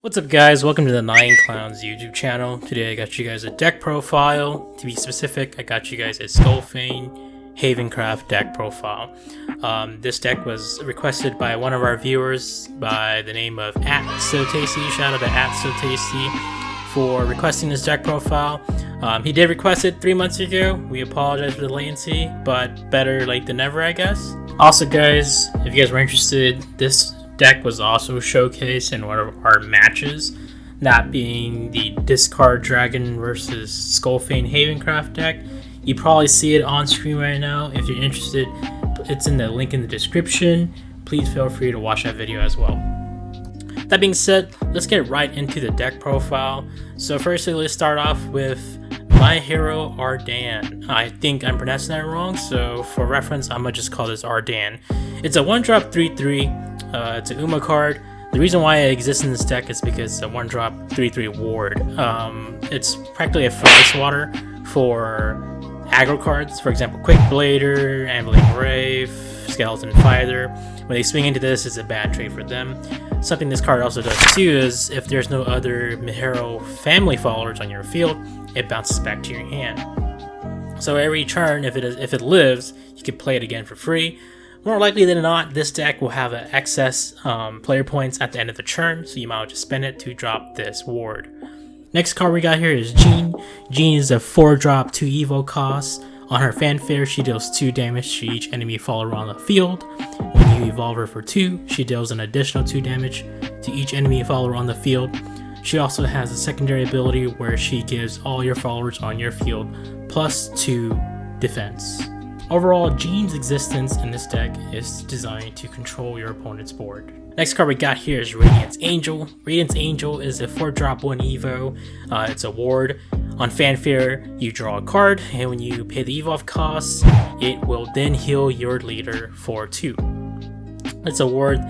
What's up guys, welcome to the Nine Clowns YouTube channel. Today I got you guys a deck profile. To be specific, I got you guys a Skullfane Havencraft deck profile. This deck was requested by one of our viewers by the name of @SoTasty. Shout out to @SoTasty for requesting this deck profile. He did request it 3 months ago. We apologize for the latency, but better late than never, I guess. Also guys, if you guys were interested, this deck was also showcased in one of our matches, that being the Discard Dragon versus Skullfane Havencraft deck. You probably see it on screen right now. If you're interested, it's in the link in the description. Please feel free to watch that video as well. That being said, let's get right into the deck profile. So firstly, let's start off with my hero Ardan. I think I'm pronouncing that wrong, so for reference I'm gonna just call this Ardan. It's a 1-drop 3/3. It's a Uma card. The reason why it exists in this deck is because it's a 1-drop 3/3 ward. It's practically a fly swatter for aggro cards. For example, Quick Blader, Ambling Brave, Skeleton Fighter. When they swing into this, it's a bad trade for them. Something this card also does too is if there's no other hero family followers on your field, it bounces back to your hand. So every turn, if it lives, you can play it again for free. More likely than not, this deck will have an excess player points at the end of the turn, so you might just spend it to drop this ward. Next card we got here is Jean. Jean is a 4-drop 2 evo cost. On her fanfare, she deals 2 damage to each enemy follower on the field. When you evolve her for 2, she deals an additional 2 damage to each enemy follower on the field. She also has a secondary ability where she gives all your followers on your field plus 2 defense. Overall, Jean's existence in this deck is designed to control your opponent's board. Next card we got here is Radiance Angel. Radiance Angel is a 4-drop 1 evo. It's a ward. On fanfare, you draw a card, and when you pay the evolve cost, it will then heal your leader for 2. It's a ward.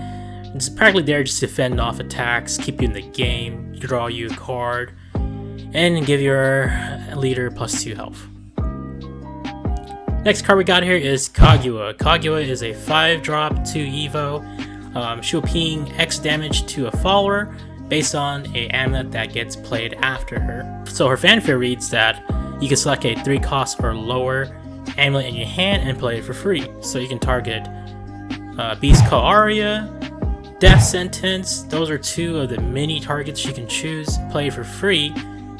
It's practically there just to fend off attacks, keep you in the game, draw you a card, and give your leader plus 2 health. Next card we got here is Kaguya. Kaguya is a 5-drop 2 evo. She'll ping X damage to a follower based on a amulet that gets played after her. So her fanfare reads that you can select a 3 cost or lower amulet in your hand and play it for free. So you can target Beast Call Aria, Death Sentence. Those are 2 of the many targets she can choose. Play for free.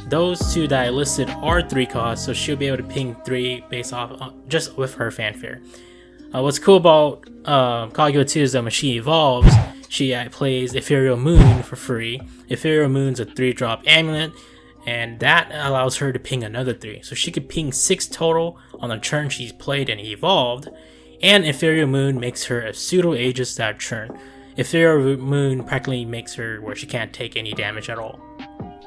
Those 2 that I listed are 3 costs, so she'll be able to ping 3 based off just with her fanfare. What's cool about Kaguya 2 is that when she evolves, she plays Ethereal Moon for free. Ethereal Moon's a 3-drop amulet, and that allows her to ping another 3. So she could ping 6 total on the turn she's played and evolved, and Ethereal Moon makes her a pseudo-Aegis that turn. Ethereal Moon practically makes her where she can't take any damage at all.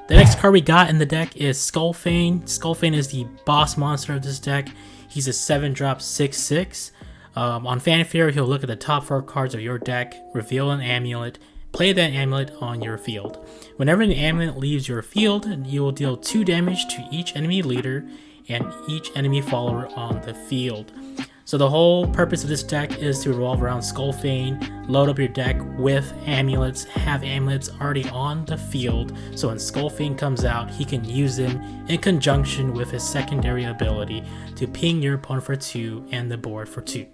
The next card we got in the deck is Skullfane. Skullfane is the boss monster of this deck. He's a 7-drop 6/6. On fanfare, he'll look at the top 4 cards of your deck, reveal an amulet, play that amulet on your field. Whenever an amulet leaves your field, you will deal 2 damage to each enemy leader and each enemy follower on the field. So the whole purpose of this deck is to revolve around Skullfane, load up your deck with amulets, have amulets already on the field, so when Skullfane comes out, he can use them in conjunction with his secondary ability to ping your opponent for 2 and the board for 2.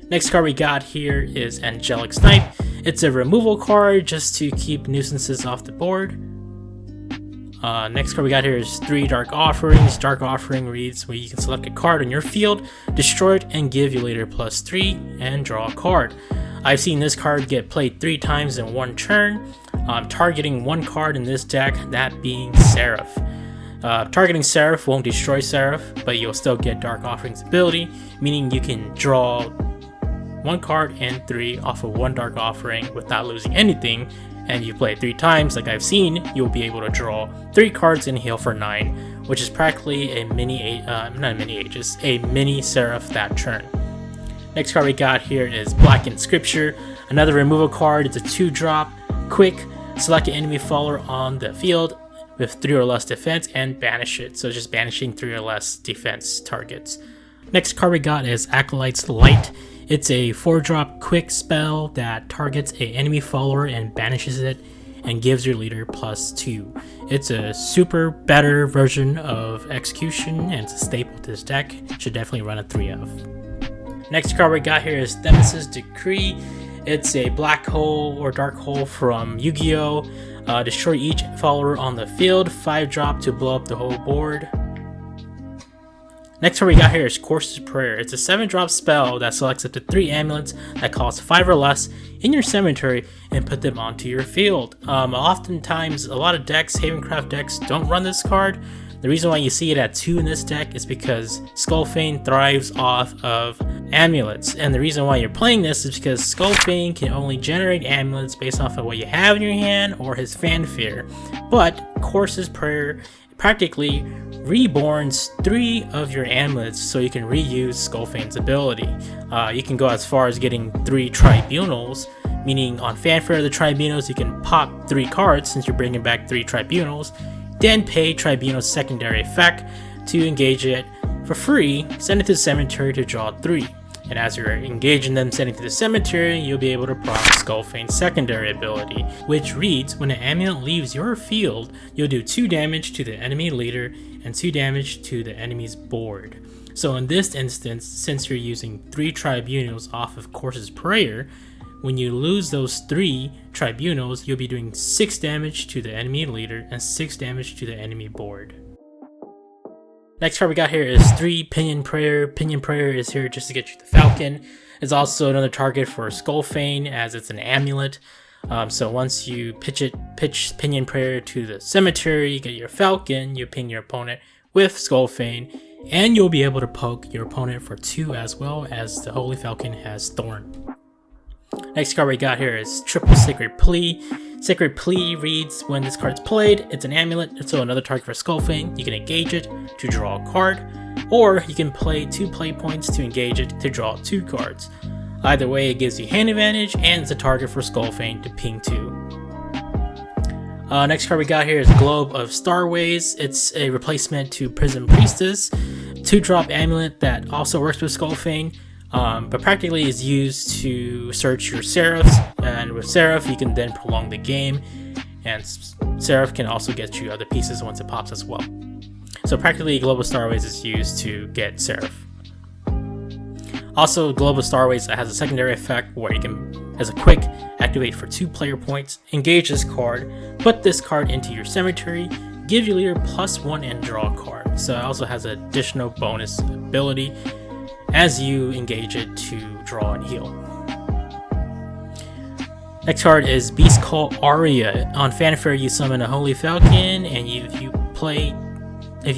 Next card we got here is Angelic Snipe. It's a removal card just to keep nuisances off the board. Next card we got here is 3 Dark Offerings. Dark Offering reads where you can select a card on your field, destroy it, and give your leader plus 3 and draw a card. I've seen this card get played 3 times in 1 turn, targeting 1 card in this deck, that being Seraph. Targeting Seraph won't destroy Seraph, but you'll still get Dark Offering's ability, meaning you can draw 1 card and 3 off of 1 Dark Offering without losing anything. And you play it 3 times, like I've seen, you'll be able to draw 3 cards and heal for 9, which is practically a mini Seraph that turn. Next card we got here is Blackened Scripture, another removal card. It's a 2-drop, quick, select an enemy follower on the field with 3 or less defense and banish it, so just banishing 3 or less defense targets. Next card we got is Acolyte's Light. It's a 4-drop quick spell that targets an enemy follower and banishes it, and gives your leader +2. It's a super better version of execution and it's a staple to this deck. Should definitely run a 3 of. Next card we got here is Themis' Decree. It's a black hole or dark hole from Yu-Gi-Oh! Destroy each follower on the field, 5-drop to blow up the whole board. Next card we got here is Corsa's Prayer. It's a 7-drop spell that selects up to 3 amulets that cost 5 or less in your cemetery and put them onto your field. Oftentimes, a lot of decks, Havencraft decks, don't run this card. The reason why you see it at 2 in this deck is because Skullfane thrives off of amulets. And the reason why you're playing this is because Skullfane can only generate amulets based off of what you have in your hand or his fanfare. But Corsa's Prayer practically reborns 3 of your amulets so you can reuse Skullfane's ability. You can go as far as getting 3 tribunals, meaning on fanfare of the tribunals you can pop 3 cards since you're bringing back 3 tribunals, then pay Tribunal's secondary effect to engage it for free, send it to the cemetery to draw 3. And as you're engaging them sending to the cemetery, you'll be able to proc Skullfane's secondary ability, which reads, when an amulet leaves your field, you'll do 2 damage to the enemy leader and 2 damage to the enemy's board. So in this instance, since you're using 3 tribunals off of Corsa's Prayer, when you lose those 3 tribunals, you'll be doing 6 damage to the enemy leader and 6 damage to the enemy board. Next card we got here is 3 Pinion Prayer. Pinion Prayer is here just to get you the Falcon. It's also another target for Skullfane as it's an amulet. So once you pitch Pinion Prayer to the cemetery, you get your Falcon, you ping your opponent with Skullfane, and you'll be able to poke your opponent for 2 as well as the Holy Falcon has Thorn. Next card we got here is Triple Sacred Plea. Sacred Plea reads, when this card's played, it's an amulet, so another target for Skullfane. You can engage it to draw a card, or you can play 2 play points to engage it to draw 2 cards. Either way, it gives you hand advantage, and it's a target for Skullfane to ping 2. Next card we got here is Globe of Starways. It's a replacement to Prism Priestess, 2-drop amulet that also works with Skullfane. But practically is used to search your Seraphs, and with Seraph you can then prolong the game, and Seraph can also get you other pieces once it pops as well. So practically Global Starways is used to get Seraph. Also, Global Starways has a secondary effect where you can, as a quick, activate for 2 player points, engage this card, put this card into your cemetery, give your leader +1 and draw a card. So it also has an additional bonus ability as you engage it to draw and heal. Next card is Beast Call Aria. On fanfare you summon a Holy Falcon, and if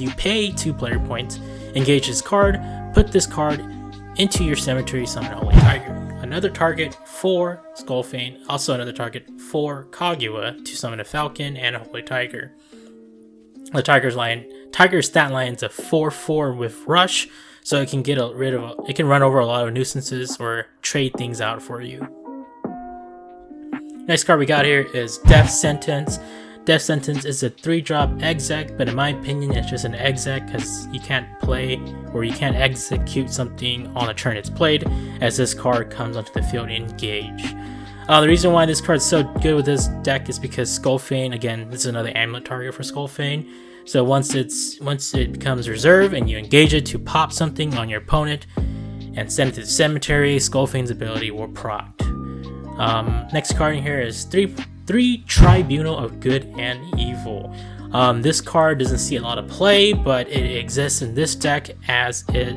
you pay 2 player points, engage this card, put this card into your cemetery, summon a Holy Tiger. Another target for Skullfane, also another target for Kaguya to summon a Falcon and a Holy Tiger. The Tiger's stat line is a 4/4 with Rush, so it can it can run over a lot of nuisances or trade things out for you. Next card we got here is Death Sentence. Death Sentence is a 3-drop exec, but in my opinion it's just an exec because you can't play or you can't execute something on a turn it's played, as this card comes onto the field engage. The reason why this card is so good with this deck is because Skullfane, again, this is another amulet target for Skullfane. So once it becomes reserve and you engage it to pop something on your opponent and send it to the cemetery, Skullfane's ability will proc. Next card in here is 3 Tribunal of Good and Evil. This card doesn't see a lot of play, but it exists in this deck as it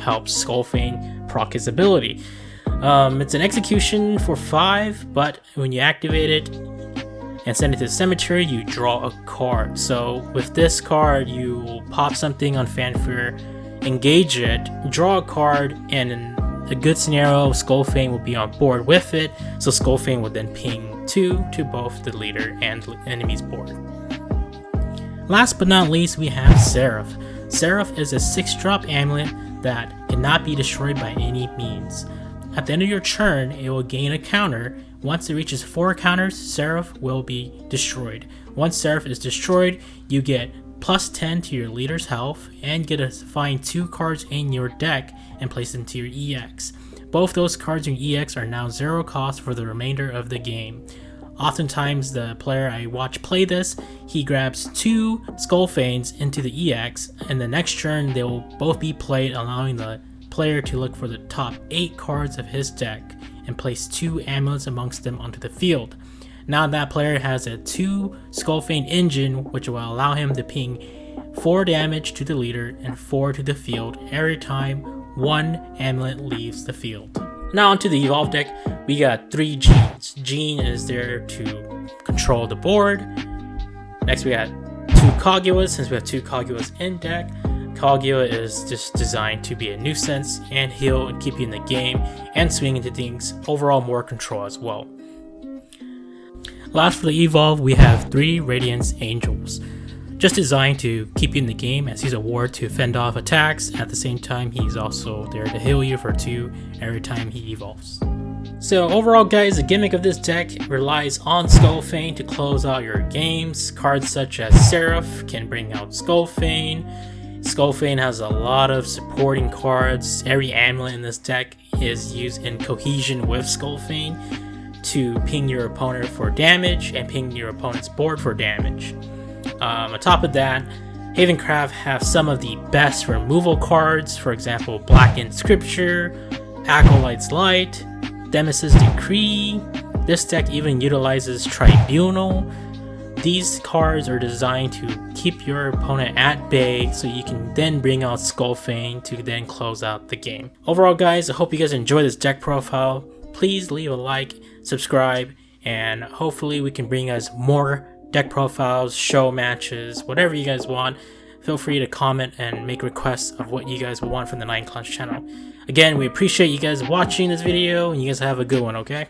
helps Skullfane proc his ability. It's an execution for 5, but when you activate it and send it to the cemetery, you draw a card. So with this card, you pop something on fanfare, engage it, draw a card, and in a good scenario, Skullfane will be on board with it, so Skullfane will then ping 2 to both the leader and the enemy's board. Last but not least, we have Seraph. Seraph is a 6-drop amulet that cannot be destroyed by any means. At the end of your turn, it will gain a counter. Once it reaches 4 counters, Seraph will be destroyed. Once Seraph is destroyed, you get +10 to your leader's health and get to find 2 cards in your deck and place them to your EX. Both those cards in your EX are now 0 cost for the remainder of the game. Oftentimes the player I watch play this, he grabs 2 Skullfanes into the EX, and the next turn they will both be played, allowing the player to look for the top 8 cards of his deck and place 2 amulets amongst them onto the field. Now that player has a 2 Skullfane engine, which will allow him to ping 4 damage to the leader and 4 to the field every time 1 amulet leaves the field. Now onto the evolve deck, we got 3 Genes. Gene is there to control the board. Next we got 2 Kaguas, since we have 2 Kaguas in deck. Kaguya is just designed to be a nuisance and heal and keep you in the game and swing into things, overall more control as well. Last for the evolve, we have 3 Radiance Angels. Just designed to keep you in the game, as he's a ward to fend off attacks. At the same time, he's also there to heal you for 2 every time he evolves. So overall guys, the gimmick of this deck relies on Skullfane to close out your games. Cards such as Seraph can bring out Skullfane. Skullfane has a lot of supporting cards. Every amulet in this deck is used in cohesion with Skullfane to ping your opponent for damage and ping your opponent's board for damage. On top of that, Havencraft have some of the best removal cards, for example Blackened Scripture, Acolyte's Light, Demis's Decree. This deck even utilizes Tribunal. These cards are designed to keep your opponent at bay so you can then bring out Skullfane to then close out the game. Overall guys, I hope you guys enjoy this deck profile. Please leave a like, subscribe, and hopefully we can bring us more deck profiles, show matches, whatever you guys want. Feel free to comment and make requests of what you guys want from the 9 Clowns channel. Again, we appreciate you guys watching this video, and you guys have a good one, okay?